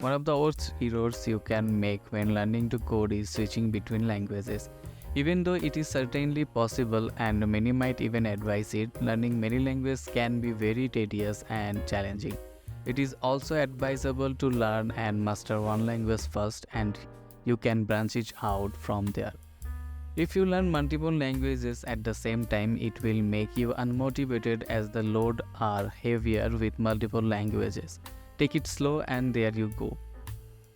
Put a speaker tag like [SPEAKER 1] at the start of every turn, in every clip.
[SPEAKER 1] One of the worst errors you can make when learning to code is switching between languages. Even though it is certainly possible and many might even advise it, learning many languages can be very tedious and challenging. It is also advisable to learn and master one language first, and you can branch it out from there. If you learn multiple languages at the same time, it will make you unmotivated as the load are heavier with multiple languages. Take it slow and there you go.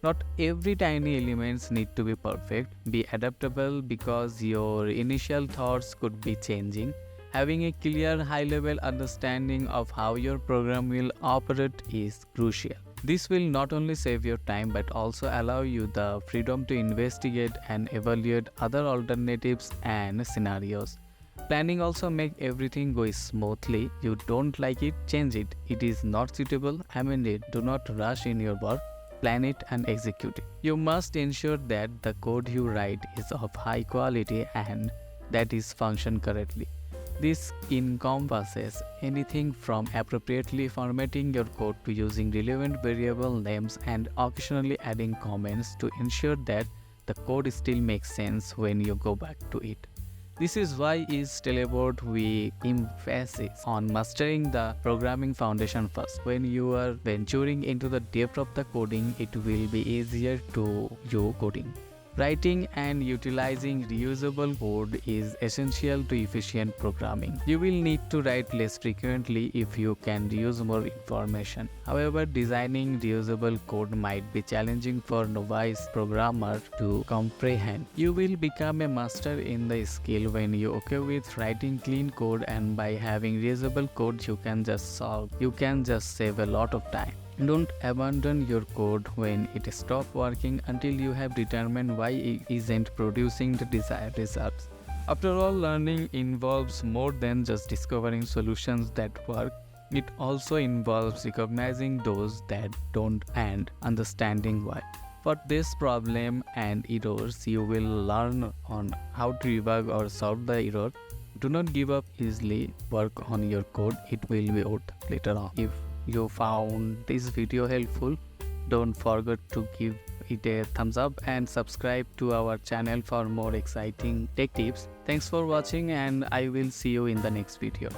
[SPEAKER 1] Not every tiny elements need to be perfect. Be adaptable because your initial thoughts could be changing. Having a clear high-level understanding of how your program will operate is crucial. This will not only save your time but also allow you the freedom to investigate and evaluate other alternatives and scenarios. Planning also make everything go smoothly. You don't like it, change it. It is not suitable, amend it. Do not rush in your work. Plan it and execute it. You must ensure that the code you write is of high quality and that is function correctly. This encompasses anything from appropriately formatting your code to using relevant variable names and occasionally adding comments to ensure that the code still makes sense when you go back to it. This is why is Telebot we emphasis on mastering the programming foundation first. When you are venturing into the depth of the coding, it will be easier to do coding. Writing and utilizing reusable code is essential to efficient programming. You will need to write less frequently if you can reuse more information. However, designing reusable code might be challenging for novice programmer to comprehend. You will become a master in the skill when you okay with writing clean code, and by having reusable code you can just save a lot of time. Don't abandon your code when it stops working until you have determined why it isn't producing the desired results. After all, learning involves more than just discovering solutions that work. It also involves recognizing those that don't and understanding why. For this problem and errors, you will learn on how to debug or solve the error. Do not give up easily. Work on your code. It will be out later on. If you found this video helpful, don't forget to give it a thumbs up and subscribe to our channel for more exciting tech tips. Thanks for watching and I will see you in the next video.